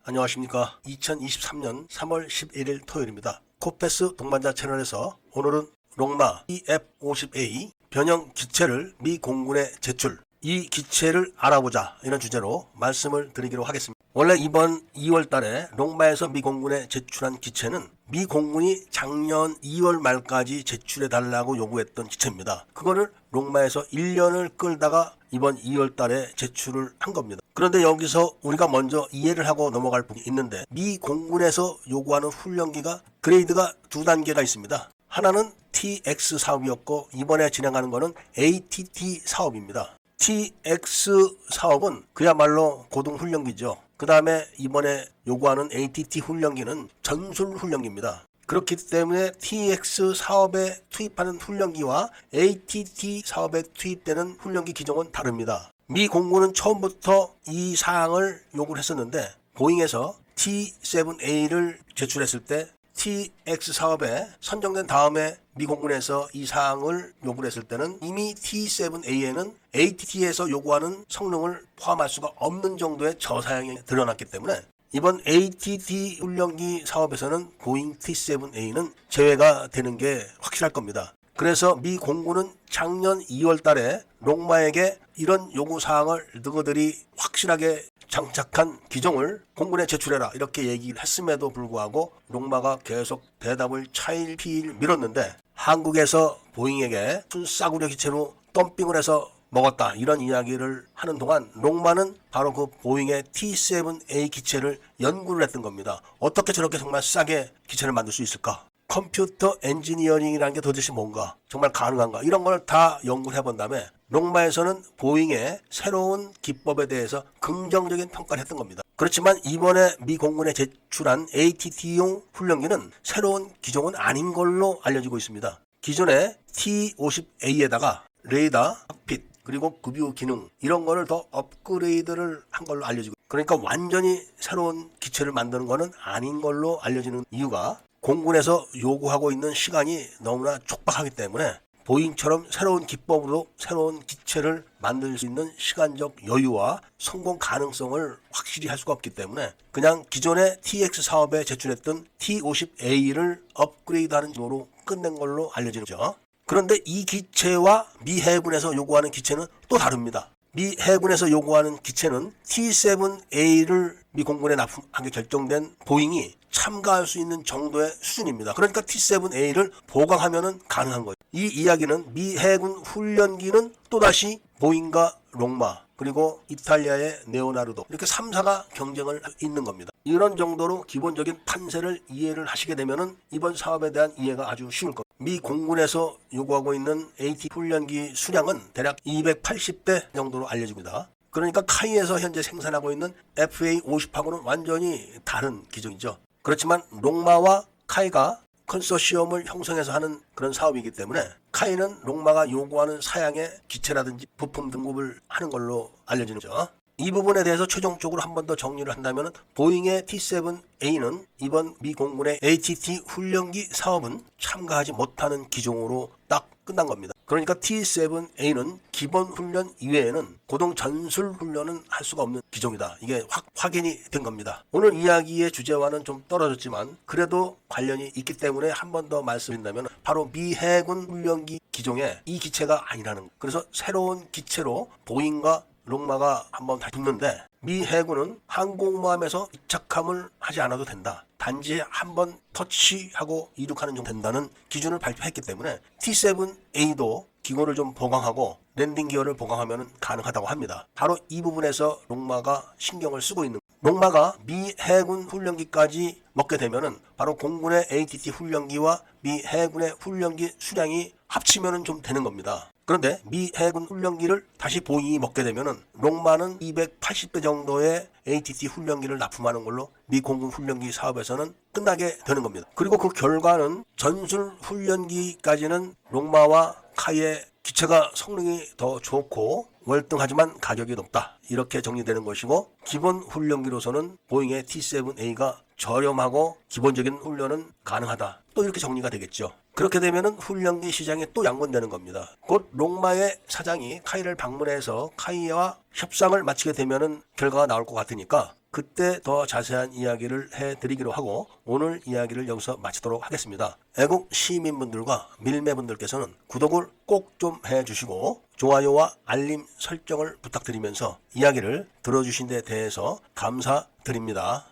안녕하십니까. 2023년 3월 11일 토요일입니다. 코페스 동반자 채널에서 오늘은 롱마 EF-50A 변형 기체를 미 공군에 제출, 이 기체를 알아보자, 이런 주제로 말씀을 드리기로 하겠습니다. 원래 이번 2월 달에 롱마에서 미 공군에 제출한 기체는 미 공군이 작년 2월 말까지 제출해 달라고 요구했던 기체입니다. 그거를 롱마에서 1년을 끌다가 이번 2월 달에 제출을 한 겁니다. 그런데 여기서 우리가 먼저 이해를 하고 넘어갈 부분이 있는데, 미 공군에서 요구하는 훈련기가 그레이드가 두 단계가 있습니다. 하나는 TX 사업이었고 이번에 진행하는 거는 ATT 사업입니다. TX 사업은 그야말로 고등훈련기죠. 그 다음에 이번에 요구하는 ATT 훈련기는 전술훈련기입니다. 그렇기 때문에 TX 사업에 투입하는 훈련기와 ATT 사업에 투입되는 훈련기 기종은 다릅니다. 미 공군은 처음부터 이 사항을 요구를 했었는데, 보잉에서 T-7A를 제출했을 때 TX 사업에 선정된 다음에 미 공군에서 이 사항을 요구를 했을 때는 이미 T-7A에는 ATT에서 요구하는 성능을 포함할 수가 없는 정도의 저사양이 드러났기 때문에 이번 ATT 훈련기 사업에서는 보잉 T-7A는 제외가 되는 게 확실할 겁니다. 그래서 미 공군은 작년 2월 달에 롱마에게 이런 요구사항을 너희들이 확실하게 장착한 기종을 공군에 제출해라, 이렇게 얘기를 했음에도 불구하고 롱마가 계속 대답을 차일피일 미뤘는데, 한국에서 보잉에게 순싸구려 기체로 덤핑을 해서 먹었다, 이런 이야기를 하는 동안 롱마는 바로 그 보잉의 T-7A 기체를 연구를 했던 겁니다. 어떻게 저렇게 정말 싸게 기체를 만들 수 있을까? 컴퓨터 엔지니어링이라는 게 도대체 뭔가, 정말 가능한가, 이런 걸 다 연구를 해본 다음에 롱마에서는 보잉의 새로운 기법에 대해서 긍정적인 평가를 했던 겁니다. 그렇지만 이번에 미 공군에 제출한 ATT용 훈련기는 새로운 기종은 아닌 걸로 알려지고 있습니다. 기존의 T-50A에다가 레이더, 칵핏, 그리고 급유 기능, 이런 거를 더 업그레이드를 한 걸로 알려지고, 그러니까 완전히 새로운 기체를 만드는 거는 아닌 걸로 알려지는 이유가, 공군에서 요구하고 있는 시간이 너무나 촉박하기 때문에 보잉처럼 새로운 기법으로 새로운 기체를 만들 수 있는 시간적 여유와 성공 가능성을 확실히 할 수가 없기 때문에 그냥 기존의 TX 사업에 제출했던 T-50A를 업그레이드하는 식으로 끝낸 걸로 알려지죠. 그런데 이 기체와 미 해군에서 요구하는 기체는 또 다릅니다. 미 해군에서 요구하는 기체는 T-7A를 미 공군에 납품하게 결정된 보잉이 참가할 수 있는 정도의 수준입니다. 그러니까 T-7A를 보강하면 가능한 거예요. 이 이야기는 미 해군 훈련기는 또다시 보잉과 롱마, 그리고 이탈리아의 네오나르도, 이렇게 3사가 경쟁을 있는 겁니다. 이런 정도로 기본적인 판세를 이해를 하시게 되면 이번 사업에 대한 이해가 아주 쉬울 겁니다. 미 공군에서 요구하고 있는 AT 훈련기 수량은 대략 280대 정도로 알려집니다. 그러니까 카이에서 현재 생산하고 있는 FA-50하고는 완전히 다른 기종이죠. 그렇지만 롱마와 카이가 컨소시엄을 형성해서 하는 그런 사업이기 때문에 카이는 롱마가 요구하는 사양의 기체라든지 부품 등급을 하는 걸로 알려지는 거죠. 이 부분에 대해서 최종적으로 한 번 더 정리를 한다면, 보잉의 T-7A는 이번 미 공군의 ATT 훈련기 사업은 참가하지 못하는 기종으로 딱 끝난 겁니다. 그러니까 T-7A는 기본 훈련 이외에는 고동 전술 훈련은 할 수가 없는 기종이다. 이게 확인이 된 겁니다. 오늘 이야기의 주제와는 좀 떨어졌지만 그래도 관련이 있기 때문에 한 번 더 말씀드린다면, 바로 미 해군 훈련기 기종에 이 기체가 아니라는 거예요. 그래서 새로운 기체로 보잉과 롱마가 한번 다시 붙는데, 미 해군은 항공모함에서 이착함을 하지 않아도 된다, 단지 한번 터치하고 이륙하는 정도 된다는 기준을 발표했기 때문에 T-7A도 기고를 좀 보강하고 랜딩 기어를 보강하면 가능하다고 합니다. 바로 이 부분에서 롱마가 신경을 쓰고 있는, 롱마가 미 해군 훈련기까지 먹게 되면은 바로 공군의 ATT 훈련기와 미 해군의 훈련기 수량이 합치면은 좀 되는 겁니다. 그런데 미 해군 훈련기를 다시 보잉이 먹게 되면은 롱마는 280대 정도의 ATT 훈련기를 납품하는 걸로 미 공군 훈련기 사업에서는 끝나게 되는 겁니다. 그리고 그 결과는 전술 훈련기까지는 롱마와 카이의 기체가 성능이 더 좋고 월등하지만 가격이 높다, 이렇게 정리되는 것이고, 기본 훈련기로서는 보잉의 T-7A가 저렴하고 기본적인 훈련은 가능하다, 또 이렇게 정리가 되겠죠. 그렇게 되면은 훈련기 시장에 또 양분되는 겁니다. 곧 롱마의 사장이 카이를 방문해서 카이와 협상을 마치게 되면은 결과가 나올 것 같으니까 그때 더 자세한 이야기를 해드리기로 하고 오늘 이야기를 여기서 마치도록 하겠습니다. 애국 시민분들과 밀매분들께서는 구독을 꼭 좀 해주시고 좋아요와 알림 설정을 부탁드리면서 이야기를 들어주신 데 대해서 감사드립니다.